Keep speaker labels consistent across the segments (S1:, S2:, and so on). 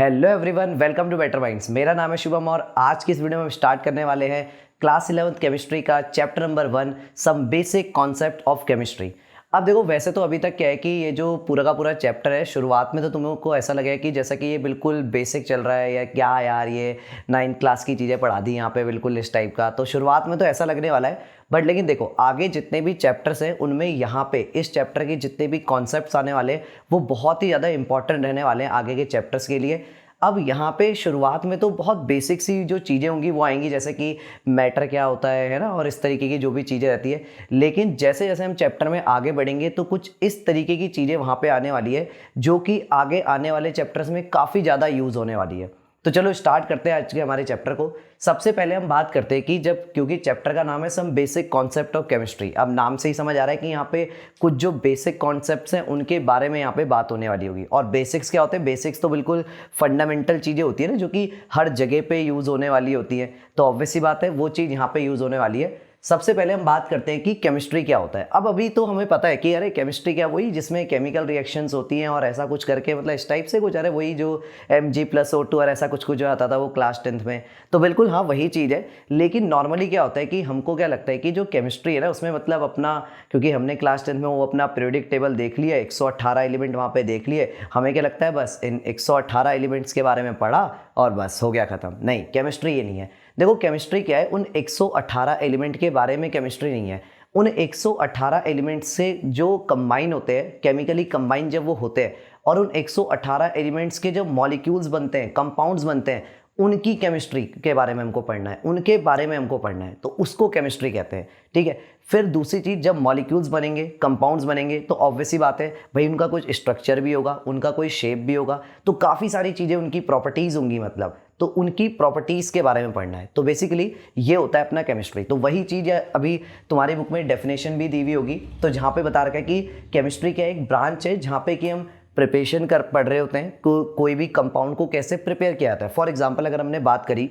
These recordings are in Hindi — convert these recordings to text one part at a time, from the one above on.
S1: Hello everyone, welcome to Better Minds. मेरा नाम है शुभम और आज की इस वीडियो में हम स्टार्ट करने वाले हैं क्लास 11th केमिस्ट्री का chapter number 1 some basic concept of chemistry. अब देखो, वैसे तो अभी तक क्या है कि ये जो पूरा का पूरा चैप्टर है, शुरुआत में तो तुम लोग को ऐसा लगेगा कि जैसा कि ये बिल्कुल बेसिक चल रहा है या क्या यार, ये 9th क्लास की चीज़ें पढ़ा दी यहाँ पे बिल्कुल इस टाइप का। तो शुरुआत में तो ऐसा लगने वाला है, बट लेकिन देखो आगे जितने भी चैप्टर्स हैं उनमें यहाँ पे इस चैप्टर के जितने भी कॉन्सेप्ट्स आने वाले हैं वो बहुत ही ज़्यादा इंपॉर्टेंट रहने वाले हैं आगे के चैप्टर्स के लिए। अब यहाँ पे शुरुआत में तो बहुत बेसिक सी जो चीज़ें होंगी वो आएंगी, जैसे कि मैटर क्या होता है ना, और इस तरीके की जो भी चीज़ें रहती है। लेकिन जैसे जैसे हम चैप्टर में आगे बढ़ेंगे तो कुछ इस तरीके की चीज़ें वहाँ पे आने वाली है जो कि आगे आने वाले चैप्टर्स में काफ़ी ज़्यादा यूज़ होने वाली है। तो चलो स्टार्ट करते हैं आज के हमारे चैप्टर को। सबसे पहले हम बात करते हैं कि क्योंकि चैप्टर का नाम है some basic concept of chemistry, अब नाम से ही समझ आ रहा है कि यहाँ पे कुछ जो बेसिक कॉन्सेप्ट्स हैं उनके बारे में यहाँ पे बात होने वाली होगी। और बेसिक्स क्या होते हैं? बेसिक्स तो बिल्कुल फंडामेंटल चीज़ें होती है ना, जो कि हर जगह पे यूज़ होने वाली होती है। तो ऑब्वियस सी बात है वो चीज़ यहाँ पे यूज़ होने वाली है। सबसे पहले हम बात करते हैं कि केमिस्ट्री क्या होता है। अब अभी तो हमें पता है कि अरे केमिस्ट्री क्या, वही जिसमें केमिकल रिएक्शंस होती हैं और ऐसा कुछ करके, मतलब इस टाइप से कुछ, अरे वही जो Mg+O2 और ऐसा कुछ कुछ जो आता था वो क्लास 10th में। तो बिल्कुल हाँ वही चीज़ है। लेकिन नॉर्मली क्या होता है कि हमको क्या लगता है कि जो केमिस्ट्री है ना उसमें मतलब अपना, क्योंकि हमने क्लास 10th में वो अपना पीरियोडिक टेबल देख लिया, 118 एलिमेंट वहाँ पे देख लिए, हमें क्या लगता है बस इन 118 एलिमेंट्स के बारे में पढ़ा और बस हो गया ख़त्म। नहीं, केमिस्ट्री ये नहीं है। देखो केमिस्ट्री क्या है, उन 118 एलिमेंट के बारे में केमिस्ट्री नहीं है। उन 118 एलिमेंट से जो कंबाइन होते हैं, केमिकली कंबाइन जब वो होते हैं और उन 118 एलिमेंट्स के जो मॉलिक्यूल्स बनते हैं, कंपाउंड्स बनते हैं, उनकी केमिस्ट्री के बारे में हमको पढ़ना है, उनके बारे में हमको पढ़ना है, तो उसको केमिस्ट्री कहते हैं। ठीक है। फिर दूसरी चीज़, जब मॉलिक्यूल्स बनेंगे, कंपाउंड्स बनेंगे, तो ऑब्वियस ही बात है भाई उनका कुछ स्ट्रक्चर भी होगा, उनका कोई शेप भी होगा, तो काफ़ी सारी चीज़ें उनकी प्रॉपर्टीज़ होंगी, मतलब तो उनकी प्रॉपर्टीज़ के बारे में पढ़ना है। तो बेसिकली ये होता है अपना केमिस्ट्री। तो वही चीज़ है, अभी तुम्हारी बुक में डेफिनेशन भी दी हुई होगी, तो जहाँ पे बता रखा है कि केमिस्ट्री क्या एक ब्रांच है जहाँ पे कि हम प्रिपरेशन कर पढ़ रहे होते हैं, कोई भी कंपाउंड को कैसे प्रिपेयर किया जाता है। फॉर एग्जांपल अगर हमने बात करी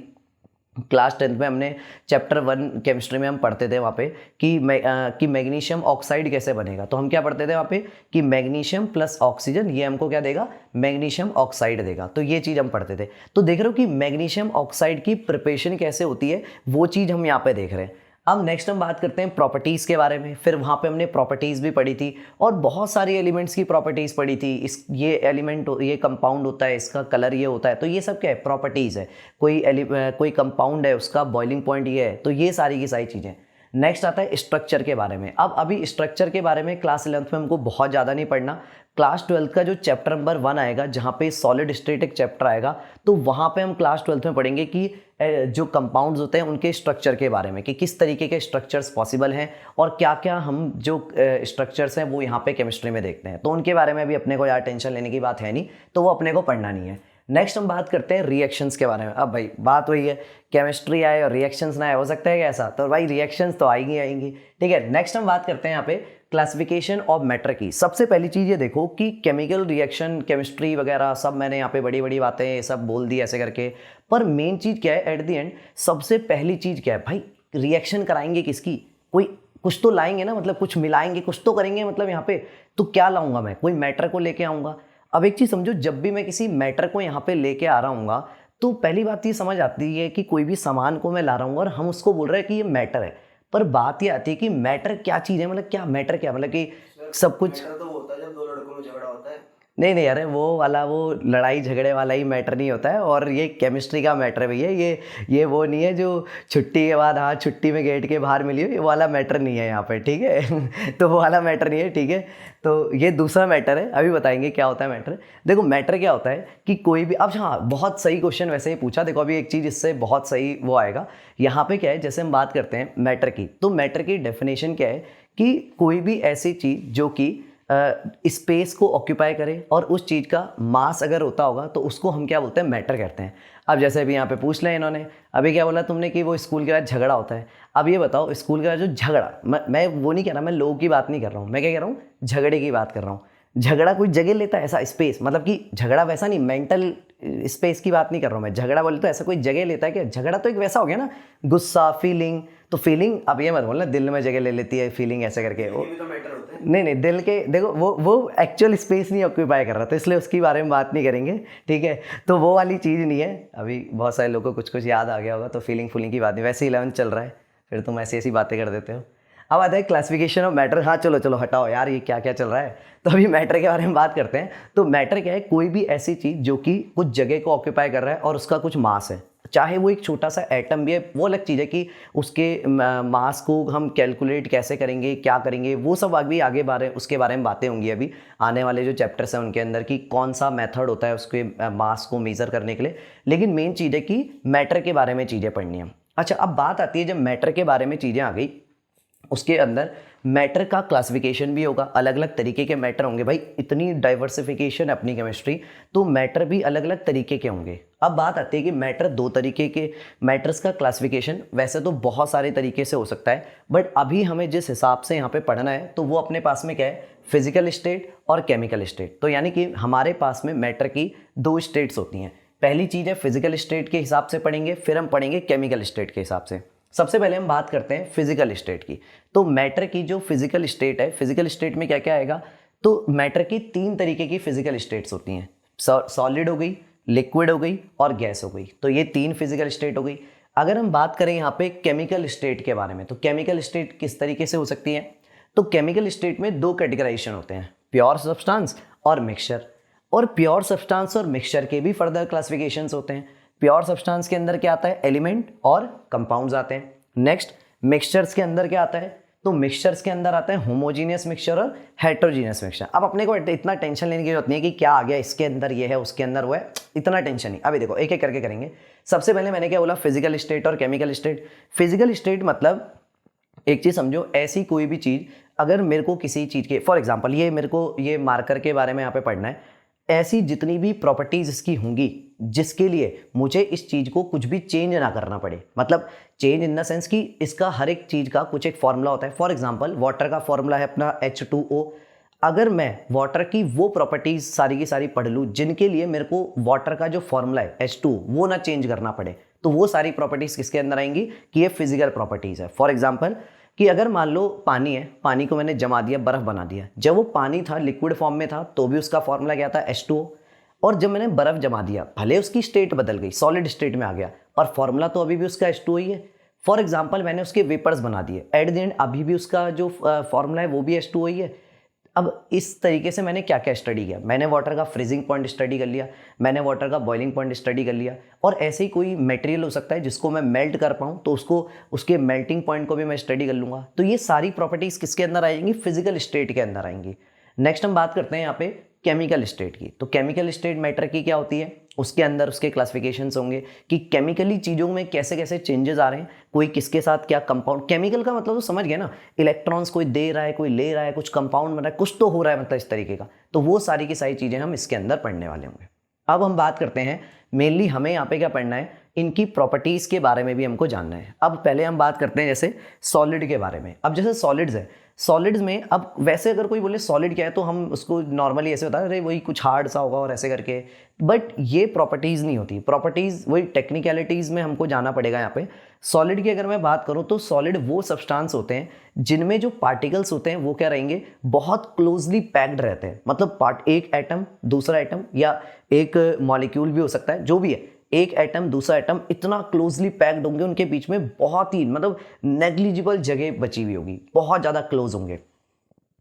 S1: क्लास 10th में, हमने चैप्टर 1 केमिस्ट्री में हम पढ़ते थे वहाँ पे कि मैग्नीशियम ऑक्साइड कैसे बनेगा, तो हम क्या पढ़ते थे वहाँ पे कि मैग्नीशियम प्लस ऑक्सीजन ये हमको क्या देगा, मैग्नीशियम ऑक्साइड देगा। तो ये चीज़ हम पढ़ते थे। तो देख रहे हो कि मैग्नीशियम ऑक्साइड की प्रिपरेशन कैसे होती है, वो चीज़ हम यहाँ पे देख रहे हैं। अब नेक्स्ट हम बात करते हैं प्रॉपर्टीज़ के बारे में। फिर वहाँ पे हमने प्रॉपर्टीज़ भी पढ़ी थी और बहुत सारी एलिमेंट्स की प्रॉपर्टीज़ पढ़ी थी। ये एलिमेंट, ये कंपाउंड होता है, इसका कलर ये होता है, तो ये सब क्या है, प्रॉपर्टीज़ है। कोई कंपाउंड है, उसका बॉइलिंग पॉइंट ये है, तो ये सारी की सारी चीज़ें। नेक्स्ट आता है स्ट्रक्चर के बारे में। अब अभी स्ट्रक्चर के बारे में क्लास 11th में हमको बहुत ज़्यादा नहीं पढ़ना। क्लास 12th का जो चैप्टर नंबर 1 आएगा, जहाँ पे सॉलिड स्टेट एक चैप्टर आएगा, तो वहाँ पे हम क्लास 12th में पढ़ेंगे कि जो कंपाउंड्स होते हैं उनके स्ट्रक्चर के बारे में, कि किस तरीके के स्ट्रक्चर्स पॉसिबल हैं और क्या क्या हम जो स्ट्रक्चर्स हैं वो यहाँ पे केमिस्ट्री में देखते हैं। तो उनके बारे में अभी अपने को यार टेंशन लेने की बात है नहीं, तो वो अपने को पढ़ना नहीं है। नेक्स्ट हम बात करते हैं रिएक्शंस के बारे में। अब भाई बात वही है, केमिस्ट्री आए और रिएक्शंस ना आए, हो सकता है क्या ऐसा? तो भाई रिएक्शंस तो आएंगी आएंगी। ठीक है। नेक्स्ट हम बात करते हैं यहाँ पे क्लासिफिकेशन ऑफ मैटर की। सबसे पहली चीज़ ये देखो कि केमिकल रिएक्शन, केमिस्ट्री वगैरह सब मैंने यहाँ पे बड़ी बड़ी बातें सब बोल दी ऐसे करके, पर मेन चीज़ क्या है एट द एंड? सबसे पहली चीज़ क्या है भाई, रिएक्शन कराएंगे किसकी? कोई कुछ तो लाएंगे ना, मतलब कुछ मिलाएंगे, कुछ तो करेंगे, मतलब यहाँ पे तो क्या लाऊंगा मैं? कोई मैटर को लेके आऊँगा। अब एक चीज़ समझो, जब भी मैं किसी मैटर को यहाँ पे लेके आ रहा हूँ तो पहली बात ये समझ आती है कि कोई भी सामान को मैं ला रहा हूँ और हम उसको बोल रहे हैं कि ये मैटर है, पर बात ये आती है कि मैटर क्या चीज़ है, मतलब क्या मैटर, क्या मतलब कि सब कुछ।
S2: मैटर तो होता है जब दो लड़कों में झगड़ा होता है।
S1: नहीं नहीं अरे वो वाला, वो लड़ाई झगड़े वाला ही मैटर नहीं होता है, और ये केमिस्ट्री का मैटर है भैया। ये वो नहीं है जो छुट्टी के बाद, हाँ छुट्टी में गेट के बाहर मिली हो, ये वाला मैटर नहीं है यहाँ पे। ठीक है। तो वो वाला मैटर नहीं है। ठीक है। तो ये दूसरा मैटर है, अभी बताएंगे क्या होता है मैटर। देखो मैटर क्या होता है कि कोई भी, अब हाँ बहुत सही क्वेश्चन वैसे ही पूछा। देखो अभी एक चीज़ इससे बहुत सही वो आएगा यहाँ पे, क्या है जैसे हम बात करते हैं मैटर की, तो मैटर की डेफिनेशन क्या है कि कोई भी ऐसी चीज़ जो कि स्पेस को ऑक्यूपाई करे और उस चीज़ का मास अगर होता होगा तो उसको हम क्या बोलते हैं, मैटर कहते हैं। अब जैसे अभी यहाँ पे पूछ लें इन्होंने, अभी क्या बोला तुमने कि वो स्कूल के बाद झगड़ा होता है। अब ये बताओ स्कूल के बाद जो झगड़ा, मैं वो नहीं कह रहा, मैं लोगों की बात नहीं कर रहा हूँ, मैं क्या कह रहा हूँ, झगड़े की बात कर रहा हूँ। झगड़ा कोई जगह लेता है ऐसा स्पेस, मतलब कि झगड़ा वैसा नहीं, मेंटल स्पेस की बात नहीं कर रहा हूँ मैं। झगड़ा बोले तो ऐसा कोई जगह लेता है क्या? झगड़ा तो एक वैसा हो गया ना, गुस्सा, फीलिंग। तो फीलिंग, अब ये मत बोलना दिल में जगह ले लेती है फीलिंग ऐसे करके, वो
S2: भी तो मैटर होते हैं।
S1: नहीं नहीं, दिल के देखो वो एक्चुअल स्पेस नहीं ऑक्यूपाई कर रहा, तो इसलिए उसकी बारे में बात नहीं करेंगे, ठीक है। तो वो वाली चीज़ नहीं है। अभी बहुत सारे लोगों को कुछ कुछ याद आ गया होगा, तो फीलिंग की बात नहीं, वैसे 11th चल रहा है, फिर तुम ऐसी ऐसी बातें कर देते हो। अब आता है क्लासिफिकेशन ऑफ मैटर। हाँ चलो चलो हटाओ यार, ये क्या क्या चल रहा है। तो अभी मैटर के बारे में बात करते हैं। तो मैटर क्या है? कोई भी ऐसी चीज़ जो कि कुछ जगह को ऑक्यूपाई कर रहा है और उसका कुछ मास है, चाहे वो एक छोटा सा एटम भी है, वो अलग चीज़ है कि उसके मास को हम कैलकुलेट कैसे करेंगे, क्या करेंगे, वो सब अभी आगे उसके बारे में बातें होंगी अभी आने वाले जो चैप्टर्स हैं उनके अंदर, कि कौन सा मेथड होता है उसके मास को मेज़र करने के लिए। लेकिन मेन चीज़ है कि मैटर के बारे में चीज़ें पढ़नी है। अच्छा, अब बात आती है जब मैटर के बारे में चीज़ें आ गई, उसके अंदर मैटर का क्लासिफिकेशन भी होगा, अलग अलग तरीके के मैटर होंगे। भाई इतनी डाइवर्सिफिकेशन है अपनी केमिस्ट्री, तो मैटर भी अलग अलग तरीके के होंगे। अब बात आती है कि मैटर दो तरीके के मैटर्स का क्लासिफिकेशन वैसे तो बहुत सारे तरीके से हो सकता है, बट अभी हमें जिस हिसाब से यहाँ पे पढ़ना है तो वो अपने पास में क्या है? फिजिकल स्टेट और केमिकल स्टेट। तो यानी कि हमारे पास में मैटर की दो स्टेट्स होती हैं। पहली चीज़ है फिजिकल स्टेट के हिसाब से पढ़ेंगे, फिर हम पढ़ेंगे केमिकल स्टेट के हिसाब से। सबसे पहले हम बात करते हैं फिजिकल स्टेट की। तो मैटर की जो फिजिकल स्टेट है, फिजिकल स्टेट में क्या क्या आएगा? तो मैटर की तीन तरीके की फिजिकल स्टेट्स होती हैं, सॉलिड हो गई, लिक्विड हो गई और गैस हो गई। तो ये तीन फिजिकल स्टेट हो गई। अगर हम बात करें यहाँ पे केमिकल स्टेट के बारे में, तो केमिकल स्टेट किस तरीके से हो सकती है? तो केमिकल स्टेट में दो कैटेगराइजेशन होते हैं, प्योर सब्सटेंस और मिक्सचर। और प्योर सब्सटेंस और मिक्सचर के भी फर्दर क्लासिफिकेशंस होते हैं। प्योर सब्सटेंस के अंदर क्या आता है? एलिमेंट और कंपाउंड्स आते हैं। नेक्स्ट मिक्सचर्स के अंदर क्या आता है? तो मिक्सचर्स के अंदर आता है होमोजीनियस मिक्सचर और हेट्रोजीनियस मिक्सचर। अब अपने को इतना टेंशन लेने की जरूरत नहीं है कि क्या आ गया इसके अंदर, ये है उसके अंदर वो है, इतना टेंशन नहीं। अभी देखो एक एक करके करेंगे। सबसे पहले मैंने क्या बोला? फिजिकल स्टेट और केमिकल स्टेट। फिजिकल स्टेट मतलब एक चीज़ समझो, ऐसी कोई भी चीज़ अगर मेरे को किसी चीज़ के, फॉर एग्जांपल ये मेरे को ये मार्कर के बारे में यहाँ पे पढ़ना है, ऐसी जितनी भी प्रॉपर्टीज़ इसकी होंगी जिसके लिए मुझे इस चीज़ को कुछ भी चेंज ना करना पड़े, मतलब चेंज इन द सेंस कि इसका हर एक चीज़ का कुछ एक फॉर्मूला होता है। फॉर एग्जांपल वाटर का फॉर्मूला है अपना H2O। अगर मैं वाटर की वो प्रॉपर्टीज़ सारी की सारी पढ़ लूँ जिनके लिए मेरे को वाटर का जो फॉर्मूला है H2 वो ना चेंज करना पड़े, तो वो सारी प्रॉपर्टीज़ किसके अंदर आएंगी? कि ये फिजिकल प्रॉपर्टीज़ है। फॉर एग्जाम्पल कि अगर मान लो पानी है, पानी को मैंने जमा दिया, बर्फ़ बना दिया। जब वो पानी था लिक्विड फॉर्म में था तो भी उसका फॉर्मूला क्या था? H2O। और जब मैंने बर्फ़ जमा दिया, भले उसकी स्टेट बदल गई, सॉलिड स्टेट में आ गया, और फॉर्मूला तो अभी भी उसका H2O ही है। फॉर एग्जाम्पल मैंने उसके वेपर्स बना दिए, एट द एंड अभी भी उसका जो फॉर्मूला है वो भी H2O ही है। अब इस तरीके से मैंने क्या क्या स्टडी किया? मैंने वाटर का फ्रीजिंग पॉइंट स्टडी कर लिया, मैंने वाटर का बॉइलिंग पॉइंट स्टडी कर लिया, और ऐसे ही कोई मटेरियल हो सकता है जिसको मैं मेल्ट कर पाऊँ तो उसको उसके मेल्टिंग पॉइंट को भी मैं स्टडी कर लूँगा। तो ये सारी प्रॉपर्टीज़ किसके अंदर आएंगी? फिजिकल स्टेट के अंदर आएंगी। नेक्स्ट हम बात करते हैं यहाँ पे केमिकल स्टेट की। तो केमिकल स्टेट मैटर की क्या होती है? उसके अंदर उसके क्लासिफिकेशंस होंगे कि केमिकली चीज़ों में कैसे कैसे चेंजेस आ रहे हैं, कोई किसके साथ क्या कंपाउंड। केमिकल का मतलब तो समझ गया ना, इलेक्ट्रॉन्स कोई दे रहा है, कोई ले रहा है, कुछ कंपाउंड बन रहा है, कुछ तो हो रहा है, मतलब इस तरीके का। तो वो सारी की सारी चीज़ें हम इसके अंदर पढ़ने वाले होंगे। अब हम बात करते हैं मेनली हमें यहाँ पे क्या पढ़ना है, इनकी प्रॉपर्टीज़ के बारे में भी हमको जानना है। अब पहले हम बात करते हैं जैसे सॉलिड के बारे में। अब जैसे सॉलिड्स है, सॉलिड्स में अब वैसे अगर कोई बोले सॉलिड क्या है तो हम उसको नॉर्मली ऐसे बता रहे वही कुछ हार्ड सा होगा और ऐसे करके, बट ये प्रॉपर्टीज़ नहीं होती। प्रॉपर्टीज़ वही टेक्निकलिटीज़ में हमको जाना पड़ेगा यहाँ पे। सॉलिड की अगर मैं बात करूँ तो सॉलिड वो सब्सटेंस होते हैं जिनमें जो पार्टिकल्स होते हैं वो क्या रहेंगे? बहुत क्लोजली पैक्ड रहते हैं। मतलब एक एटम दूसरा एटम या एक मॉलिक्यूल भी हो सकता है, जो भी है, एक एटम दूसरा एटम इतना क्लोजली पैक्ड होंगे, उनके बीच में बहुत ही मतलब नेग्लिजिबल जगह बची हुई होगी, बहुत ज़्यादा क्लोज होंगे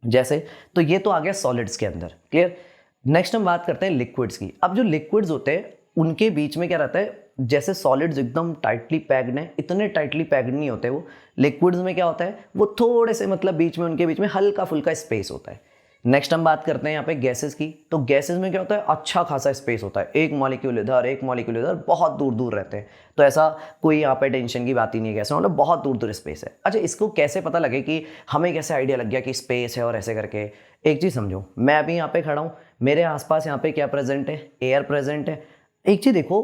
S1: जैसे। तो ये तो आ गया सॉलिड्स के अंदर, क्लियर। नेक्स्ट हम बात करते हैं लिक्विड्स की। अब जो लिक्विड्स होते हैं उनके बीच में क्या रहता है? जैसे सॉलिड्स एकदम टाइटली पैक्ड हैं, इतने टाइटली पैक्ड नहीं होते वो। लिक्विड्स में क्या होता है? वो थोड़े से मतलब बीच में उनके बीच में हल्का फुल्का स्पेस होता है। नेक्स्ट हम बात करते हैं यहाँ पे गैसेस की। तो गैसेस में क्या होता है? अच्छा खासा स्पेस होता है, एक मॉलिक्यूल इधर एक मॉलिक्यूल इधर, बहुत दूर दूर रहते हैं। तो ऐसा कोई यहाँ पे टेंशन की बात ही नहीं है, गैस मतलब बहुत दूर दूर स्पेस है। अच्छा, इसको कैसे पता लगे कि हमें कैसे आइडिया लग गया कि स्पेस है और ऐसे करके? एक चीज़ समझो, मैं अभी यहाँ पे खड़ा हूँ, मेरे आसपास यहाँ पे क्या प्रेजेंट है? एयर प्रेजेंट है। एक चीज़ देखो,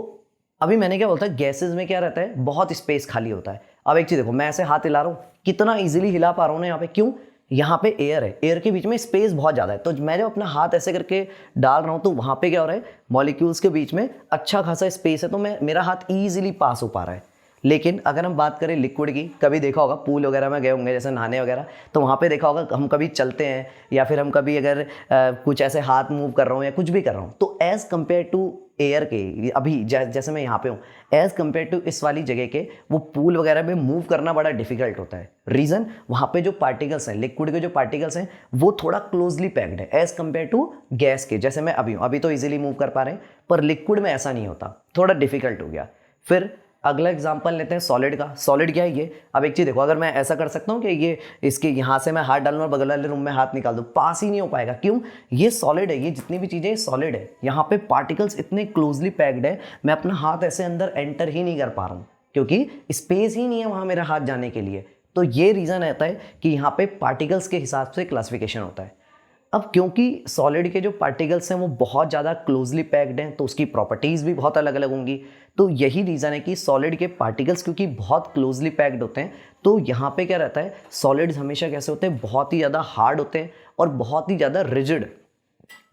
S1: अभी मैंने क्या बोलता है, गैसेज में क्या रहता है? बहुत स्पेस खाली होता है। अब एक चीज़ देखो, मैं ऐसे हाथ हिला रहा हूँ, कितना ईजिली हिला पा रहा हूँ ना यहाँ पे, क्यों? यहाँ पे एयर है, एयर के बीच में स्पेस बहुत ज़्यादा है। तो मैं जब अपना हाथ ऐसे करके डाल रहा हूँ तो वहाँ पे क्या हो रहा है? मॉलिक्यूल्स के बीच में अच्छा खासा स्पेस है, तो मेरा हाथ ईजिली पास हो पा रहा है। लेकिन अगर हम बात करें लिक्विड की, कभी देखा होगा पूल वगैरह में गए होंगे जैसे नहाने वगैरह, तो वहाँ पे देखा होगा हम कभी चलते हैं या फिर हम कभी अगर कुछ ऐसे हाथ मूव कर रहा हूँ या कुछ भी कर रहा हूँ, तो एज़ कम्पेयर टू एयर के, अभी जैसे मैं यहाँ पे हूँ, एज़ कम्पेयर टू इस वाली जगह के वो पूल वगैरह में मूव करना बड़ा डिफिकल्ट होता है। रीज़न, वहाँ पे जो पार्टिकल्स हैं, लिक्विड के जो पार्टिकल्स हैं वो थोड़ा क्लोजली पैक्ड है एज़ कम्पेयर टू गैस के। जैसे मैं अभी हूँ, अभी तो ईजिली मूव कर पा रहे हैं, पर लिक्विड में ऐसा नहीं होता, थोड़ा डिफिकल्ट हो गया। फिर अगला एग्जांपल लेते हैं सॉलिड का। सॉलिड क्या है ये? अब एक चीज़ देखो, अगर मैं ऐसा कर सकता हूँ कि ये इसके यहाँ से मैं हाथ डालूँ और बगल वाले रूम में हाथ निकाल दूँ, पास ही नहीं हो पाएगा। क्यों? ये सॉलिड है, ये जितनी भी चीज़ें सॉलिड है, यहाँ पे पार्टिकल्स इतने क्लोजली पैक्ड है, मैं अपना हाथ ऐसे अंदर एंटर ही नहीं कर पा रहा हूँ क्योंकि स्पेस ही नहीं है वहाँ मेरा हाथ जाने के लिए। तो ये रीज़न रहता है कि यहाँ पे पार्टिकल्स के हिसाब से क्लासिफिकेशन होता है। अब क्योंकि सॉलिड के जो पार्टिकल्स हैं वो बहुत ज़्यादा क्लोजली पैक्ड हैं, तो उसकी प्रॉपर्टीज़ भी बहुत अलग अलग होंगी। तो यही रीज़न है कि सॉलिड के पार्टिकल्स क्योंकि बहुत क्लोजली पैक्ड होते हैं, तो यहाँ पे क्या रहता है, सॉलिड्स हमेशा कैसे होते हैं, बहुत ही ज़्यादा हार्ड होते हैं और बहुत ही ज़्यादा रिजिड,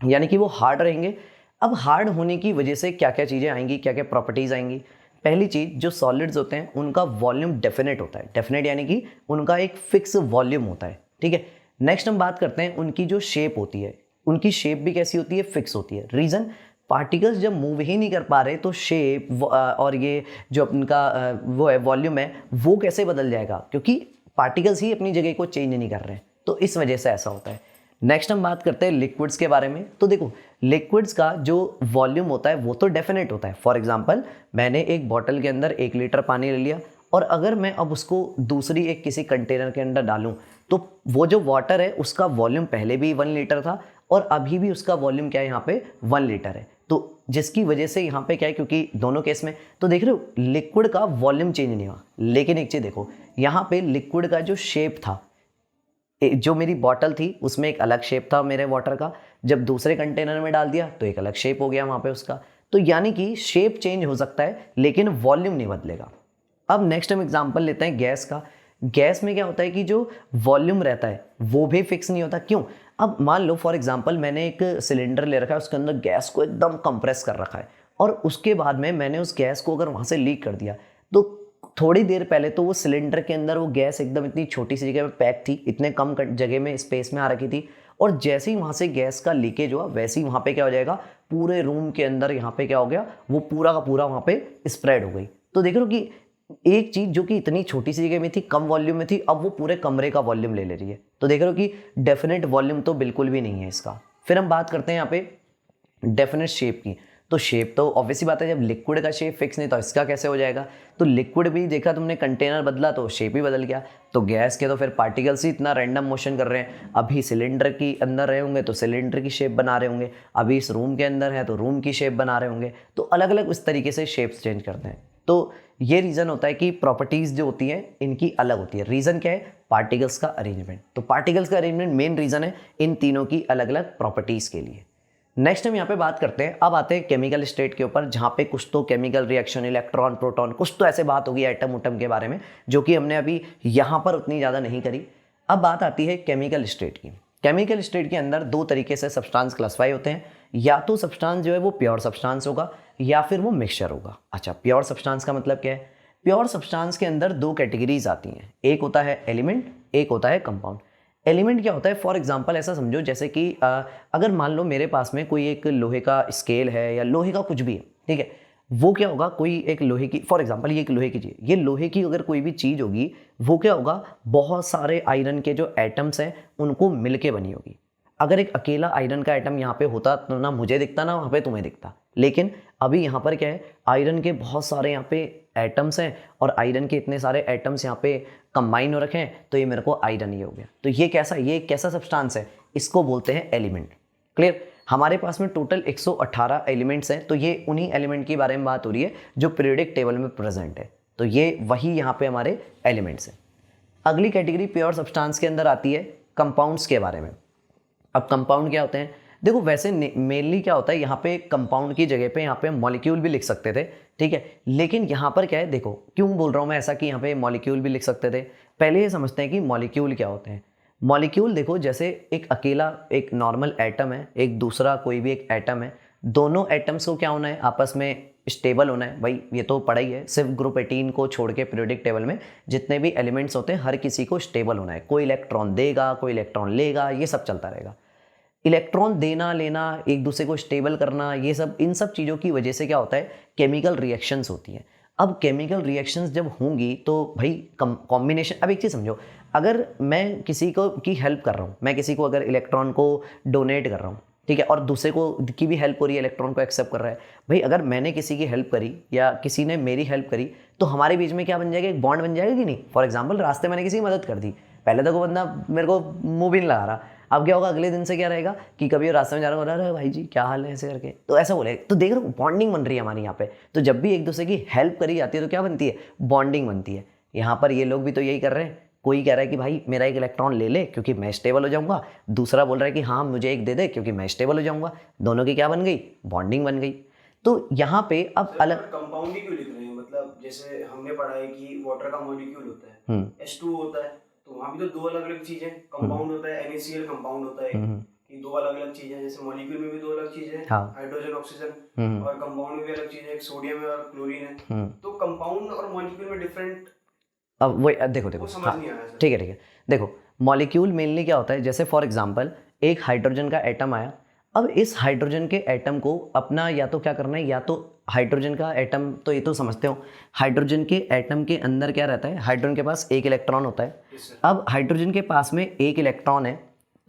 S1: यानी कि वो हार्ड रहेंगे। अब हार्ड होने की वजह से क्या क्या चीज़ें आएंगी, क्या क्या प्रॉपर्टीज़ आएंगी। पहली चीज़, जो सॉलिड्स होते हैं उनका वॉल्यूम डेफिनेट होता है। डेफिनेट यानी कि उनका एक फिक्स वॉल्यूम होता है, ठीक है। नेक्स्ट हम बात करते हैं उनकी जो शेप होती है, उनकी शेप भी कैसी होती है, फिक्स होती है। रीज़न, पार्टिकल्स जब मूव ही नहीं कर पा रहे तो शेप और ये जो उनका वो है वॉल्यूम है, वो कैसे बदल जाएगा, क्योंकि पार्टिकल्स ही अपनी जगह को चेंज नहीं कर रहे हैं, तो इस वजह से ऐसा होता है। नेक्स्ट हम बात करते हैं लिक्विड्स के बारे में। तो देखो, लिक्विड्स का जो वॉल्यूम होता है वो तो डेफिनेट होता है। फॉर एग्जांपल, मैंने एक बॉटल के अंदर 1 लीटर पानी ले लिया और अगर मैं अब उसको दूसरी एक किसी कंटेनर के अंदर डालूं, तो वो जो वाटर है उसका वॉल्यूम पहले भी 1 लीटर था और अभी भी उसका वॉल्यूम क्या है, यहाँ पे 1 लीटर है। तो जिसकी वजह से यहाँ पे क्या है, क्योंकि दोनों केस में तो देख रहे हो लिक्विड का वॉल्यूम चेंज नहीं हुआ, लेकिन एक चीज़ देखो, यहाँ पे लिक्विड का जो शेप था, जो मेरी बॉटल थी उसमें एक अलग शेप था मेरे वाटर का, जब दूसरे कंटेनर में डाल दिया तो एक अलग शेप हो गया वहाँ पे उसका। तो यानी कि शेप चेंज हो सकता है लेकिन वॉल्यूम नहीं बदलेगा। अब नेक्स्ट हम एग्जांपल लेते हैं गैस का। गैस में क्या होता है कि जो वॉल्यूम रहता है वो भी फिक्स नहीं होता। क्यों? अब मान लो फॉर एग्जांपल मैंने एक सिलेंडर ले रखा है, उसके अंदर गैस को एकदम कंप्रेस कर रखा है और उसके बाद में मैंने उस गैस को अगर वहाँ से लीक कर दिया, तो थोड़ी देर पहले तो वो सिलेंडर के अंदर वो गैस एकदम इतनी छोटी सी जगह पे पैक थी, इतने कम जगह में स्पेस में आ रखी थी, और जैसे ही वहाँ से गैस का लीकेज हुआ वैसे ही वहाँ पे क्या हो जाएगा, पूरे रूम के अंदर यहाँ पे क्या हो गया, वो पूरा का पूरा वहाँ पे स्प्रेड हो गई। तो देख रहे हो कि एक चीज़ जो कि इतनी छोटी सी जगह में थी, कम वॉल्यूम में थी, अब वो पूरे कमरे का वॉल्यूम ले रही है। तो देख रहे हो कि डेफिनेट वॉल्यूम तो बिल्कुल भी नहीं है इसका। फिर हम बात करते हैं यहाँ पे डेफिनेट शेप की। तो शेप तो ऑब्वियसली बात है, जब लिक्विड का शेप फिक्स नहीं तो इसका कैसे हो जाएगा। तो लिक्विड भी देखा तुमने, कंटेनर बदला तो शेप ही बदल गया। तो गैस के तो फिर पार्टिकल्स ही इतना रैंडम मोशन कर रहे हैं, अभी सिलेंडर के अंदर रहे होंगे तो सिलेंडर की शेप बना रहे होंगे, अभी इस रूम के अंदर है तो रूम की शेप बना रहे होंगे। तो अलग अलग इस तरीके से शेप्स चेंज करते हैं। तो ये रीज़न होता है कि प्रॉपर्टीज़ जो होती हैं इनकी अलग होती है। रीज़न क्या है? पार्टिकल्स का अरेंजमेंट। तो पार्टिकल्स का अरेंजमेंट मेन रीज़न है इन तीनों की अलग अलग प्रॉपर्टीज़ के लिए। नेक्स्ट हम यहाँ पे बात करते हैं, अब आते हैं केमिकल स्टेट के ऊपर, जहाँ पे कुछ तो केमिकल रिएक्शन, इलेक्ट्रॉन, प्रोटॉन, कुछ तो ऐसे बात होगी एटम उटम के बारे में, जो कि हमने अभी यहाँ पर उतनी ज़्यादा नहीं करी। अब बात आती है केमिकल स्टेट की। केमिकल स्टेट के अंदर दो तरीके से सब्सटेंस क्लासिफाई होते हैं, या तो सब्सटेंस जो है वो प्योर सब्सटेंस होगा या फिर वो मिक्सचर होगा। अच्छा, प्योर सब्सटेंस का मतलब क्या है? प्योर सब्सटेंस के अंदर दो कैटेगरीज आती हैं, एक होता है एलिमेंट, एक होता है कंपाउंड। एलिमेंट क्या होता है? फॉर एग्जांपल ऐसा समझो जैसे कि अगर मान लो मेरे पास में कोई एक लोहे का स्केल है या लोहे का कुछ भी है, ठीक है, वो क्या होगा, कोई एक लोहे की, फॉर एग्जांपल ये एक लोहे की चीज़, ये लोहे की अगर कोई भी चीज़ होगी, वो क्या होगा, बहुत सारे आयरन के जो एटम्स हैं उनको मिलके बनी होगी। अगर एक अकेला आयरन का एटम यहाँ पे होता तो ना मुझे दिखता ना वहाँ पे तुम्हें दिखता, लेकिन अभी यहाँ पर क्या है, आयरन के बहुत सारे यहाँ पे एटम्स हैं और आयरन के इतने सारे एटम्स यहाँ पे कंबाइन हो रखे हैं, तो ये मेरे को आयरन ही हो गया। तो ये कैसा सब्सटेंस है, इसको बोलते हैं एलिमेंट। क्लियर? हमारे पास में टोटल 118 एलिमेंट्स हैं, तो ये उन्हीं एलिमेंट के बारे में बात हो रही है जो पीरियोडिक टेबल में प्रेजेंट है। तो ये वही यहाँ पे हमारे एलिमेंट्स हैं। अगली कैटेगरी प्योर सब्सटेंस के अंदर आती है कंपाउंड्स के बारे में। अब कंपाउंड क्या होते हैं? देखो वैसे मेनली क्या होता है, यहाँ पे कंपाउंड की जगह पे यहाँ पे मॉलिक्यूल भी लिख सकते थे, ठीक है, लेकिन यहाँ पर क्या है, देखो क्यों बोल रहा हूँ मैं ऐसा कि यहाँ पे मॉलिक्यूल भी लिख सकते थे। पहले ये समझते हैं कि मॉलिक्यूल क्या होते हैं। मॉलिक्यूल देखो, जैसे एक अकेला एक नॉर्मल एटम है, एक दूसरा कोई भी एक एटम है, दोनों एटम्स को क्या होना है, आपस में स्टेबल होना है, भाई ये तो पढ़ा ही है, सिर्फ ग्रुप 18 को छोड़ के पीरियोडिक टेबल में जितने भी एलिमेंट्स होते हैं हर किसी को स्टेबल होना है। कोई इलेक्ट्रॉन देगा, कोई इलेक्ट्रॉन लेगा, ये सब चलता रहेगा। इलेक्ट्रॉन देना लेना, एक दूसरे को स्टेबल करना, ये सब, इन सब चीज़ों की वजह से क्या होता है, केमिकल रिएक्शंस होती हैं। अब केमिकल रिएक्शंस जब होंगी तो भाई कॉम्बिनेशन, अब एक चीज़ समझो, अगर मैं किसी को की हेल्प कर रहा हूँ, मैं किसी को अगर इलेक्ट्रॉन को डोनेट कर रहा हूँ, ठीक है, और दूसरे को की भी हेल्प हो रही है, इलेक्ट्रॉन को एक्सेप्ट कर रहा है, भाई अगर मैंने किसी की हेल्प करी या किसी ने मेरी हेल्प करी तो हमारे बीच में क्या बन जाएगा, एक बॉन्ड बन जाएगा कि नहीं। फॉर एग्जाम्पल रास्ते मैंने किसी की मदद कर दी, पहले तो वो बंदा मेरे को मुंह भी नहीं लगा रहा, अब क्या होगा, अगले दिन से क्या रहेगा कि कभी वो रास्ते में जा रहा हो, अरे भाई जी क्या हाल है, ऐसे करके तो ऐसा बोले, तो देख रहे हो बॉन्डिंग बन रही है हमारी यहाँ पे। तो जब भी एक दूसरे की हेल्प करी जाती है तो क्या बनती है, बॉन्डिंग बनती है। यहाँ पर ये लोग भी तो यही कर रहे हैं, कोई कह रहा है कि भाई मेरा एक इलेक्ट्रॉन ले ले क्योंकि मैं स्टेबल हो जाऊंगा, दूसरा बोल रहा है कि हाँ मुझे एक दे दे क्योंकि मैं स्टेबल हो जाऊंगा, दोनों की क्या बन गई, बॉन्डिंग बन गई। तो यहाँ पे अब अलग
S2: कंपाउंड ही क्यों लिख रहे हैं, मतलब जैसे हमने पढ़ा है कि वाटर का मॉलिक्यूल होता है H2O होता है, तो वहाँ भी तो दो अलग अलग चीजें, कंपाउंड होता है NaCl कंपाउंड होता है, कि दो अलग अलग चीजें, जैसे मॉलिक्यूल में भी दो अलग चीजें हैं,
S1: हाँ।
S2: हाइड्रोजन ऑक्सीजन, और कंपाउंड में भी अलग चीजें, एक सोडियम है और क्लोरीन है। तो कंपाउंड और मॉलिक्यूल में डिफरेंट,
S1: अब वो देखो देखो,
S2: समझ
S1: हाँ
S2: नहीं आया सर।
S1: ठीक है, देखो मॉलिक्यूल मेनली क्या होता है, जैसे फॉर एग्जांपल एक हाइड्रोजन का एटम आया, अब इस हाइड्रोजन के एटम को अपना या तो क्या करना है, या तो हाइड्रोजन का एटम, तो ये तो समझते हो, हाइड्रोजन के एटम के अंदर क्या रहता है, हाइड्रोजन के पास एक इलेक्ट्रॉन होता है। अब हाइड्रोजन के पास में एक इलेक्ट्रॉन है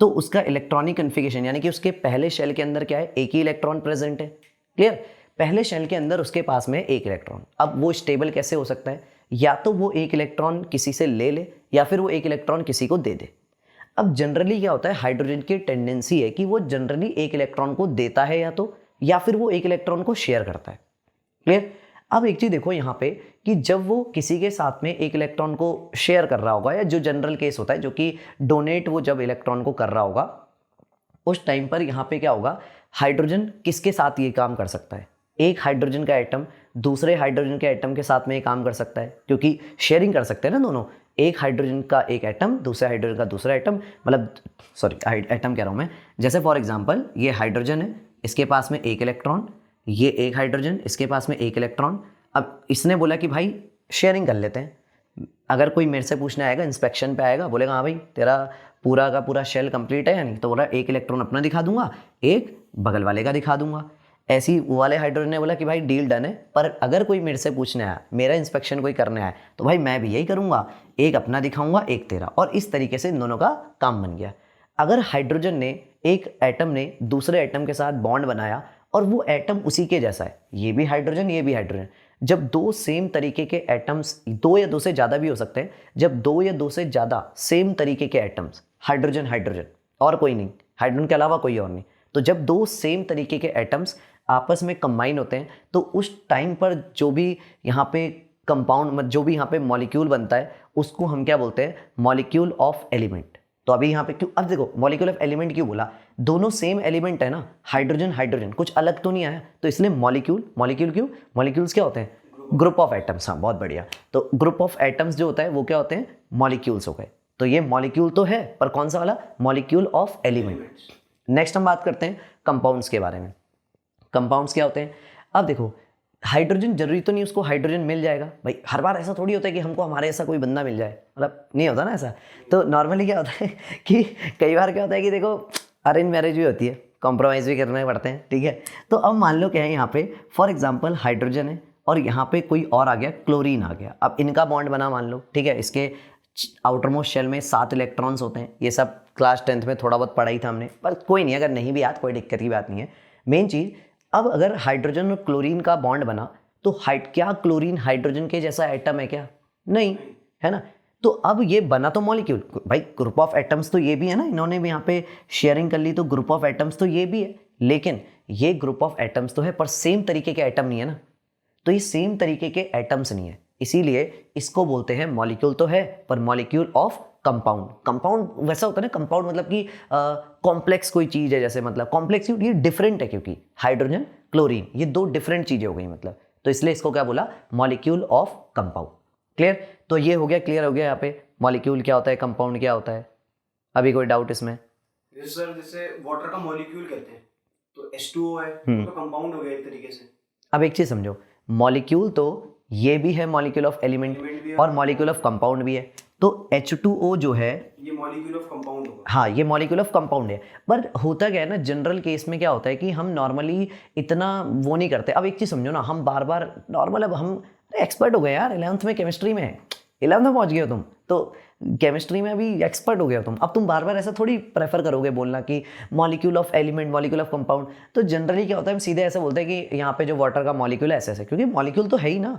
S1: तो उसका इलेक्ट्रॉनिक कन्फिगरेशन, यानी कि उसके पहले शेल के अंदर क्या है, एक ही इलेक्ट्रॉन प्रेजेंट है। क्लियर, पहले शेल के अंदर उसके पास में एक इलेक्ट्रॉन। अब वो स्टेबल कैसे हो सकता है, या तो वो एक इलेक्ट्रॉन किसी से ले ले या फिर वो एक इलेक्ट्रॉन किसी को दे दे। अब जनरली क्या होता है, हाइड्रोजन की टेंडेंसी है कि वो जनरली एक इलेक्ट्रॉन को देता है या फिर वो एक इलेक्ट्रॉन को शेयर करता है। क्लियर, अब एक चीज देखो यहाँ पे कि जब वो किसी के साथ में एक इलेक्ट्रॉन को शेयर कर रहा होगा, या जो जनरल केस होता है जो कि डोनेट वो जब इलेक्ट्रॉन को कर रहा होगा, उस टाइम पर यहाँ पे क्या होगा, हाइड्रोजन किसके साथ ये काम कर सकता है, एक हाइड्रोजन का एटम दूसरे हाइड्रोजन के एटम के साथ में ये काम कर सकता है, क्योंकि शेयरिंग कर सकते हैं ना दोनों, एक हाइड्रोजन का एक एटम दूसरे हाइड्रोजन का दूसरा एटम, मतलब सॉरी एटम कह रहा हूँ मैं, जैसे फॉर एग्जांपल ये हाइड्रोजन है, इसके पास में एक इलेक्ट्रॉन, ये एक हाइड्रोजन, इसके पास में एक इलेक्ट्रॉन। अब इसने बोला कि भाई शेयरिंग कर लेते हैं। अगर कोई मेरे से पूछने आएगा, इंस्पेक्शन पे आएगा, बोलेगा हाँ भाई तेरा पूरा का पूरा शेल कंप्लीट है या नहीं, तो बोला एक इलेक्ट्रॉन अपना दिखा दूंगा, एक बगल वाले का दिखा दूंगा। ऐसी वो वाले हाइड्रोजन ने बोला कि भाई डील डन है, पर अगर कोई मेरे से पूछने आया, मेरा इंस्पेक्शन कोई करने आया, तो भाई मैं भी यही करूंगा, एक अपना दिखाऊंगा एक तेरा, और इस तरीके से इन दोनों का काम बन गया। अगर हाइड्रोजन ने, एक एटम ने दूसरे एटम के साथ बॉन्ड बनाया और वो एटम उसी के जैसा है, ये भी हाइड्रोजन ये भी हाइड्रोजन, जब दो सेम तरीके के एटम्स, दो या दो से ज़्यादा भी हो सकते हैं, जब दो या दो से ज़्यादा सेम तरीके के एटम्स, हाइड्रोजन हाइड्रोजन और कोई नहीं, हाइड्रोजन के अलावा कोई और नहीं, तो जब दो सेम तरीके के एटम्स आपस में कंबाइन होते हैं तो उस टाइम पर जो भी यहाँ पे कंपाउंड, जो भी यहाँ पे मॉलिक्यूल बनता है उसको हम क्या बोलते हैं, मॉलिक्यूल ऑफ एलिमेंट। तो अभी यहाँ पे क्यों, अब देखो मॉलिक्यूल ऑफ एलिमेंट क्यों बोला, दोनों सेम एलिमेंट है ना, हाइड्रोजन हाइड्रोजन, कुछ अलग तो नहीं आया, तो इसलिए मॉलिक्यूल, मॉलिक्यूल क्यों, मॉलिक्यूल्स क्या होते हैं, ग्रुप ऑफ एटम्स। हाँ बहुत बढ़िया, तो ग्रुप ऑफ एटम्स जो होता है वो क्या होते हैं, मॉलिक्यूल्स हो गए। तो ये मॉलिक्यूल तो है, पर कौन सा वाला, मॉलिक्यूल ऑफ एलिमेंट। नेक्स्ट हम बात करते हैं कंपाउंड्स के बारे में। कंपाउंड्स क्या होते हैं, अब देखो हाइड्रोजन जरूरी तो नहीं उसको हाइड्रोजन मिल जाएगा, भाई हर बार ऐसा थोड़ी होता है कि हमको हमारे ऐसा कोई बंदा मिल जाए, मतलब नहीं होता ना ऐसा। तो नॉर्मली क्या होता है कि कई बार क्या होता है कि देखो अरेंज मैरिज भी होती है, कॉम्प्रोमाइज़ भी करने पड़ते हैं, ठीक है। तो अब मान लो क्या है, यहाँ पे फॉर एग्जाम्पल हाइड्रोजन है और यहाँ पे कोई और आ गया, क्लोरीन आ गया, अब इनका बॉन्ड बना मान लो, ठीक है। इसके आउटरमोस्ट शेल में 7 इलेक्ट्रॉन्स होते हैं, ये सब क्लास 10th में थोड़ा बहुत पढ़ाई था हमने, पर कोई नहीं, अगर नहीं भी याद कोई दिक्कत की बात नहीं है। मेन चीज़, अब अगर हाइड्रोजन और क्लोरीन का बॉन्ड बना तो क्या क्लोरीन हाइड्रोजन के जैसा एटम है क्या, नहीं है ना। तो अब ये बना तो मॉलिक्यूल, भाई ग्रुप ऑफ एटम्स तो ये भी है ना, इन्होंने भी यहाँ पे शेयरिंग कर ली, तो ग्रुप ऑफ एटम्स तो ये भी है, लेकिन ये ग्रुप ऑफ एटम्स तो है पर सेम तरीके के एटम नहीं है ना, तो ये सेम तरीके के एटम्स नहीं है, इसीलिए इसको बोलते हैं मॉलिक्यूल तो है पर मॉलिक्यूल ऑफ कंपाउंड। कंपाउंड वैसा होता है ना, कंपाउंड मतलब कि कॉम्प्लेक्स कोई चीज़ है, जैसे मतलब कॉम्प्लेक्स ये डिफरेंट है, क्योंकि हाइड्रोजन क्लोरीन ये दो डिफरेंट चीज़ें हो गई मतलब, तो इसलिए इसको क्या बोला, मॉलिक्यूल ऑफ कंपाउंड। क्लियर, तो ये हो गया, क्लियर हो गया यहाँ पे मॉलिक्यूल क्या होता है, कंपाउंड क्या होता है। अभी कोई डाउट इसमें?
S2: सर जैसे वाटर का मॉलिक्यूल कहते हैं तो H2O है, तो कंपाउंड हो गया एक तरीके से।
S1: अब एक चीज़ समझो, मॉलिक्यूल तो ये भी है मॉलिक्यूल ऑफ एलिमेंट और मॉलिक्यूल ऑफ कंपाउंड भी है। तो H2O जो है
S2: ये मॉलिक्यूल ऑफ कंपाउंड होगा।
S1: हाँ, ये मॉलिक्यूल ऑफ कंपाउंड है। पर होता क्या है ना, जनरल केस में क्या होता है कि हम नॉर्मली इतना वो नहीं करते। अब एक चीज़ समझो ना, हम बार बार नॉर्मल, अब हम एक्सपर्ट हो गए यार, 11th में केमिस्ट्री में, 11th में पहुंच गए हो तुम, तो केमिस्ट्री में अभी एक्सपर्ट हो गए हो तुम। अब तुम बार बार ऐसा थोड़ी प्रेफर करोगे बोलना कि molecule of element, molecule of compound. तो जनरली क्या होता है, हम सीधे ऐसे बोलते हैं कि यहाँ पे जो वाटर का मॉलिक्यूल है ऐसे ऐसे, क्योंकि मॉलिक्यूल तो है ही ना।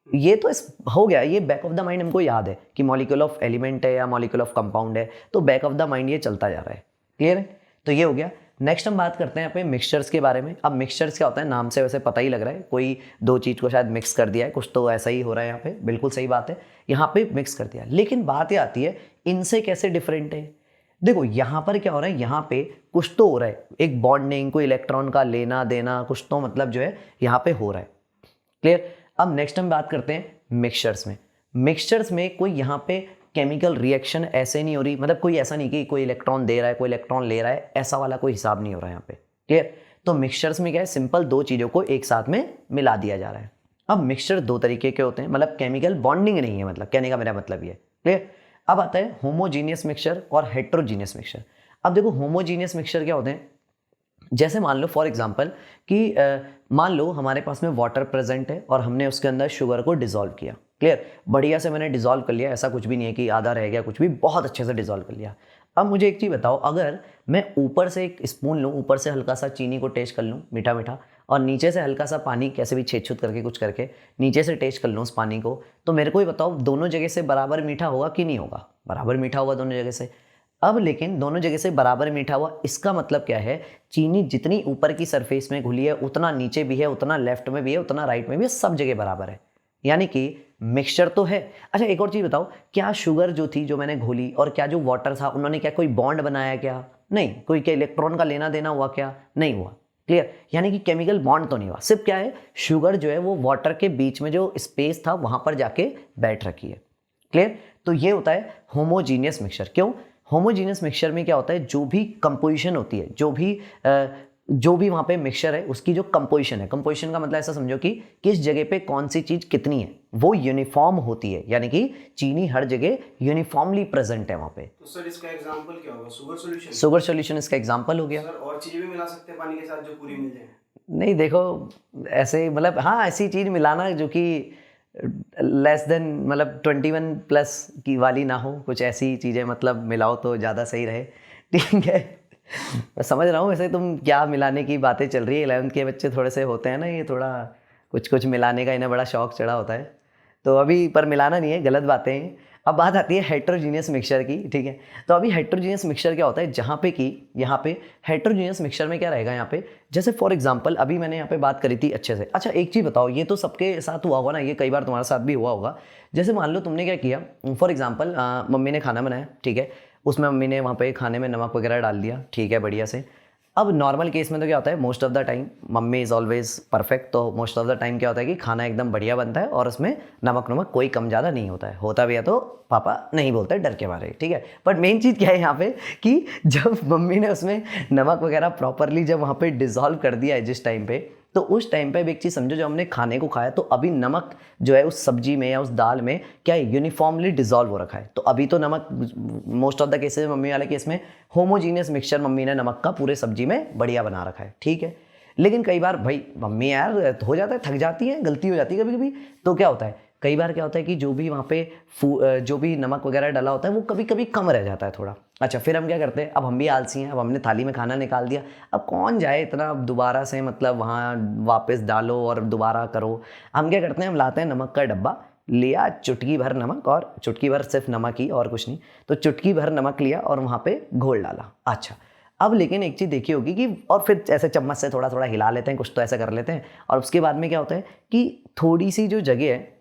S1: ये तो हो गया, ये बैक ऑफ द माइंड हमको याद है कि मॉलिक्यूल ऑफ एलिमेंट है या मॉलिक्यूल ऑफ कंपाउंड है, तो बैक ऑफ द माइंड ये चलता जा रहा है। क्लियर है? तो ये हो गया। नेक्स्ट हम बात करते हैं यहाँ पे मिक्सचर्स के बारे में। अब मिक्सचर्स क्या होता है, नाम से वैसे पता ही लग रहा है, कोई दो चीज़ को शायद मिक्स कर दिया है, कुछ तो ऐसा ही हो रहा है यहाँ पे, बिल्कुल सही बात है, यहाँ पे मिक्स कर दिया। लेकिन बात ये आती है, इनसे कैसे डिफरेंट है। देखो यहाँ पर क्या हो रहा है, यहाँ पे कुछ तो हो रहा है, एक बॉन्डिंग, कोई इलेक्ट्रॉन का लेना देना, कुछ तो मतलब जो है यहाँ पे हो रहा है। क्लियर? अब नेक्स्ट हम बात करते हैं मिक्सचर्स में। मिक्सचर्स में कोई यहाँ पे केमिकल रिएक्शन ऐसे नहीं हो रही, मतलब कोई ऐसा नहीं कि कोई इलेक्ट्रॉन दे रहा है, कोई इलेक्ट्रॉन ले रहा है, ऐसा वाला कोई हिसाब नहीं हो रहा है यहाँ पे। क्लियर? तो मिक्सचर्स में क्या है, सिंपल दो चीज़ों को एक साथ में मिला दिया जा रहा है। अब मिक्सचर दो तरीके के होते हैं, मतलब केमिकल बॉन्डिंग नहीं है, मतलब कहने का मेरा मतलब ये। क्लियर? अब आता है होमोजीनियस मिक्सचर और हेट्रोजीनियस मिक्सचर। अब देखो होमोजीनियस मिक्सचर क्या होते हैं, जैसे मान लो फॉर एग्जांपल कि मान लो हमारे पास में वाटर प्रेजेंट है और हमने उसके अंदर शुगर को डिसॉल्व किया। क्लियर? बढ़िया से मैंने डिसॉल्व कर लिया, ऐसा कुछ भी नहीं है कि आधा रह गया, कुछ भी, बहुत अच्छे से डिसॉल्व कर लिया। अब मुझे एक चीज़ बताओ, अगर मैं ऊपर से एक स्पून लूँ, ऊपर से हल्का सा चीनी को टेस्ट कर लूँ, मीठा मीठा, और नीचे से हल्का सा पानी कैसे भी छेद छूद करके कुछ करके नीचे से टेस्ट कर लूँ उस पानी को, तो मेरे को ही बताओ दोनों जगह से बराबर मीठा होगा कि नहीं होगा? बराबर मीठा होगा दोनों जगह से। अब लेकिन दोनों जगह से बराबर मीठा हुआ, इसका मतलब क्या है, चीनी जितनी ऊपर की सरफेस में घुली है उतना नीचे भी है, उतना लेफ्ट में भी है, उतना राइट में भी है, सब जगह बराबर है। यानी कि मिक्सचर तो है। अच्छा एक और चीज़ बताओ, क्या शुगर जो थी, जो मैंने घोली, और क्या जो वाटर था, उन्होंने क्या कोई बॉन्ड बनाया क्या? नहीं। कोई क्या इलेक्ट्रॉन का लेना देना हुआ क्या? नहीं हुआ। क्लियर? यानी कि केमिकल बॉन्ड तो नहीं हुआ, सिर्फ क्या है, शुगर जो है वो वाटर के बीच में जो स्पेस था वहाँ पर जाके बैठ रखी है। क्लियर? तो ये होता है होमोजीनियस मिक्सचर। क्यों? होमोजीनियस मिक्सचर में क्या होता है, जो भी कंपोजिशन होती है, जो भी वहाँ पे मिक्सचर है, उसकी जो कंपोजिशन है, कंपोजिशन का मतलब ऐसा समझो कि किस जगह पे कौन सी चीज़ कितनी है, वो यूनिफॉर्म होती है। यानी कि चीनी हर जगह यूनिफॉर्मली प्रेजेंट है वहाँ पे।
S2: तो सर इसका एग्जांपल क्या होगा? Sugar solution.
S1: शुगर सॉल्यूशन इसका एग्जांपल हो गया।
S2: सर और चीज़ें भी मिला सकते हैं पानी के साथ जो पूरी मिल जाए?
S1: नहीं, देखो ऐसे मतलब हाँ, ऐसी चीज़ मिलाना जो कि लेस देन मतलब 21 प्लस की वाली ना हो, कुछ ऐसी चीज़ें मतलब मिलाओ तो ज़्यादा सही रहे। ठीक है? मैं समझ रहा हूँ वैसे तुम क्या मिलाने की बातें चल रही है। 11th के बच्चे थोड़े से होते हैं ना, ये थोड़ा कुछ कुछ मिलाने का इन्हें बड़ा शौक चढ़ा होता है, तो अभी पर मिलाना नहीं है, गलत बातें हैं। अब बात आती है हेट्रोजीनियस मिक्सचर की। ठीक है? तो अभी हेट्रोजीनियस मिक्सचर क्या होता है, जहाँ पे कि यहाँ पे हेट्रोजीनियस मिक्सचर में क्या रहेगा, यहाँ पे जैसे फॉर एग्जांपल अभी मैंने यहाँ पे बात करी थी अच्छे से। अच्छा एक चीज़ बताओ, ये तो सबके साथ हुआ होगा ना, ये कई बार तुम्हारे साथ भी हुआ होगा। जैसे मान लो तुमने क्या किया, फॉर एग्जाम्पल मम्मी ने खाना बनाया, ठीक है, उसमें मम्मी ने वहाँ पे खाने में नमक वगैरह डाल दिया, ठीक है, बढ़िया से। अब नॉर्मल केस में तो क्या होता है, most of the time mummy is always perfect, तो मोस्ट ऑफ द टाइम क्या होता है कि खाना एकदम बढ़िया बनता है और उसमें नमक कोई कम ज़्यादा नहीं होता है। होता भी है तो पापा नहीं बोलते डर के मारे। ठीक है? बट मेन चीज़ क्या है यहाँ पे कि जब मम्मी ने उसमें नमक वगैरह प्रॉपरली जब वहाँ पे डिज़ोल्व कर दिया है जिस टाइम पे, तो उस टाइम पे भी एक चीज़ समझो, जब हमने खाने को खाया तो अभी नमक जो है उस सब्जी में या उस दाल में क्या है, यूनिफॉर्मली डिज़ोल्व हो रखा है। तो अभी तो नमक most of the cases, mummy वाले केस में होमोजीनियस मिक्सचर मम्मी ने नमक का पूरे सब्जी में बढ़िया बना रखा है। ठीक है? लेकिन कई बार भाई मम्मी यार हो जाता है, थक जाती है, गलती हो जाती है कभी कभी, तो क्या होता है, कई बार क्या होता है कि जो भी वहाँ पे जो भी नमक वगैरह डाला होता है वो कभी कभी कम रह जाता है थोड़ा। अच्छा फिर हम क्या करते हैं, अब हम भी आलसी हैं, अब हमने थाली में खाना निकाल दिया, अब कौन जाए इतना दोबारा से मतलब वहाँ वापस डालो और दोबारा करो। हम क्या करते हैं, हम लाते हैं नमक का डब्बा, लिया चुटकी भर नमक, और चुटकी भर सिर्फ नमक ही और कुछ नहीं, तो चुटकी भर नमक लिया और वहाँ पे घोल डाला। अच्छा अब लेकिन एक चीज़ देखी होगी कि, और फिर ऐसे चम्मच से थोड़ा थोड़ा हिला लेते हैं, कुछ तो ऐसा कर लेते हैं, और उसके बाद में क्या होता है कि थोड़ी सी जो जगह है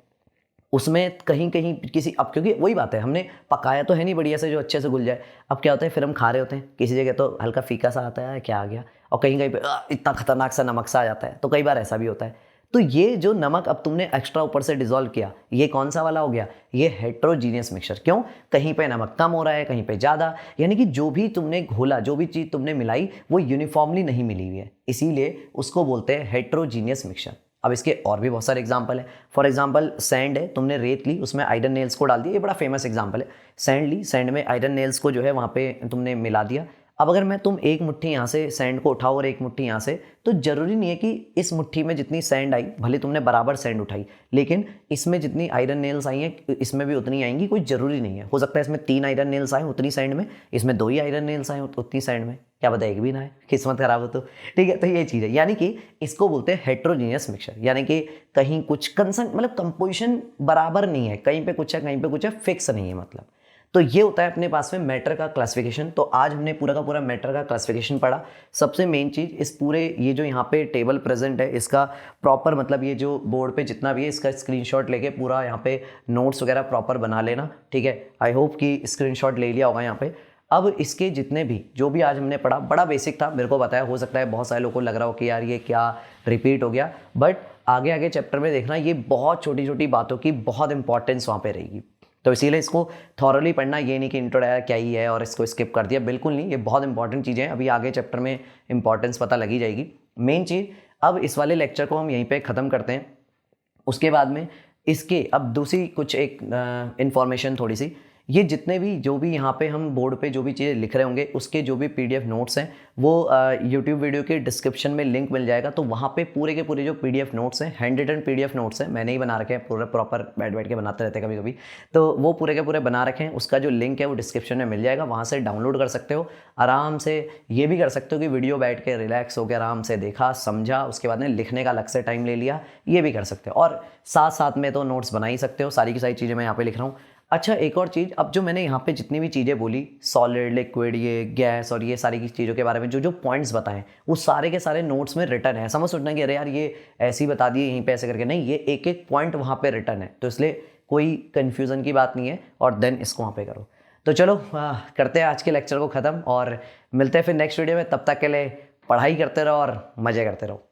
S1: उसमें कहीं कहीं किसी, अब क्योंकि वही बात है, हमने पकाया तो है नहीं बढ़िया से जो अच्छे से घुल जाए। अब क्या होता है, फिर हम खा रहे होते हैं, किसी जगह तो हल्का फीका सा आता है, क्या आ गया, और कहीं कहीं पे इतना खतरनाक सा नमक सा आ जाता है, तो कई बार ऐसा भी होता है। तो ये जो नमक अब तुमने एक्स्ट्रा ऊपर से डिसॉल्व किया, ये कौन सा वाला हो गया, ये हेट्रोजीनियस मिक्सचर। क्यों? कहीं पे नमक कम हो रहा है, कहीं पे ज़्यादा, यानी कि जो भी तुमने घोला, जो भी चीज़ तुमने मिलाई वो यूनिफॉर्मली नहीं मिली हुई है, इसीलिए उसको बोलते हैं हेट्रोजीनियस मिक्सचर। अब इसके और भी बहुत सारे एग्जाम्पल है। फॉर एग्जाम्पल सैंड है, तुमने रेत ली, उसमें आयरन नेल्स को डाल दिया, ये बड़ा फेमस एग्जाम्पल है। सैंड ली, सैंड में आयरन नेल्स को जो है वहाँ पे तुमने मिला दिया। अब अगर मैं तुम एक मुट्ठी यहाँ से सैंड को उठाओ और एक मुट्ठी यहाँ से, तो ज़रूरी नहीं है कि इस मुट्ठी में जितनी सैंड आई, भले तुमने बराबर सैंड उठाई, लेकिन इसमें जितनी आयरन नेल्स आई हैं इसमें भी उतनी आएंगी, कोई ज़रूरी नहीं है। हो सकता है इसमें 3 आयरन नेल्स आए उतनी सैंड में, इसमें 2 ही आयरन नेल्स आए उतनी सैंड में, क्या पता एक भी ना आए, किस्मत खराब हो तो। ठीक है, तो ये चीज़ है, यानी कि इसको बोलते हैं हेट्रोजीनियस मिक्सचर, यानी कि कहीं कुछ कंसन मतलब कंपोजिशन बराबर नहीं है, कहीं पे कुछ है कहीं पे कुछ है, फिक्स नहीं है मतलब। तो ये होता है अपने पास में मैटर का क्लासिफिकेशन। तो आज हमने पूरा का पूरा मैटर का क्लासिफिकेशन पढ़ा। सबसे मेन चीज़ इस पूरे ये जो यहाँ पे टेबल प्रेजेंट है इसका प्रॉपर मतलब ये जो बोर्ड पे जितना भी है इसका स्क्रीनशॉट लेके पूरा यहाँ पे नोट्स वगैरह प्रॉपर बना लेना, ठीक है। आई होप कि स्क्रीनशॉट ले लिया होगा यहाँ पे। अब इसके जितने भी जो भी आज हमने पढ़ा बड़ा बेसिक था, मेरे को बताया, हो सकता है बहुत सारे लोगों को लग रहा हो कि यार ये क्या रिपीट हो गया, बट आगे आगे चैप्टर में देखना ये बहुत छोटी छोटी बातों की बहुत इंपॉर्टेंस वहाँ पे रहेगी। तो इसीलिए इसको थॉरली पढ़ना, ये नहीं कि इंट्रोडक्शन क्या ही है और इसको स्किप कर दिया, बिल्कुल नहीं, ये बहुत इंपॉर्टेंट चीज़ें हैं। अभी आगे चैप्टर में इंपॉर्टेंस पता लगी जाएगी। मेन चीज़ अब इस वाले लेक्चर को हम यहीं पे ख़त्म करते हैं। उसके बाद में इसके अब दूसरी कुछ एक इन्फॉर्मेशन थोड़ी सी, ये जितने भी जो भी यहाँ पे हम बोर्ड पे जो भी चीज़ें लिख रहे होंगे उसके जो भी PDF नोट्स हैं वो YouTube वीडियो के डिस्क्रिप्शन में लिंक मिल जाएगा। तो वहाँ पे पूरे के पूरे जो PDF नोट्स हैं, हैंड रिटन PDF नोट्स हैं, मैंने ही बना रखे हैं, पूरा प्रॉपर बैठ के बनाते रहते हैं कभी कभी, तो वो पूरे के पूरे बना रखे हैं। उसका जो लिंक है वो डिस्क्रिप्शन में मिल जाएगा, वहाँ से डाउनलोड कर सकते हो आराम से। ये भी कर सकते हो कि वीडियो बैठ के रिलैक्स होकर आराम से देखा समझा, उसके बाद में लिखने का अलग से टाइम ले लिया, ये भी कर सकते हो। और साथ साथ में तो नोट्स बना ही सकते हो, सारी की सारी चीज़ें मैं यहाँ पे लिख रहा हूँ। अच्छा, एक और चीज़, अब जो मैंने यहाँ पे जितनी भी चीज़ें बोली, सॉलिड, लिक्विड, ये गैस और ये सारी की चीज़ों के बारे में जो जो पॉइंट्स बताएं वो सारे के सारे नोट्स में रिटर्न है। समझ सोचना कि अरे यार ये ऐसे ही बता दिए यहीं पे ऐसे करके, नहीं, ये एक एक पॉइंट वहाँ पे रिटर्न है, तो इसलिए कोई कन्फ्यूज़न की बात नहीं है। और देन इसको वहाँ पे करो। तो चलो करते हैं आज के लेक्चर को ख़त्म और मिलते हैं फिर नेक्स्ट वीडियो में। तब तक के लिए पढ़ाई करते रहो और मज़े करते रहो।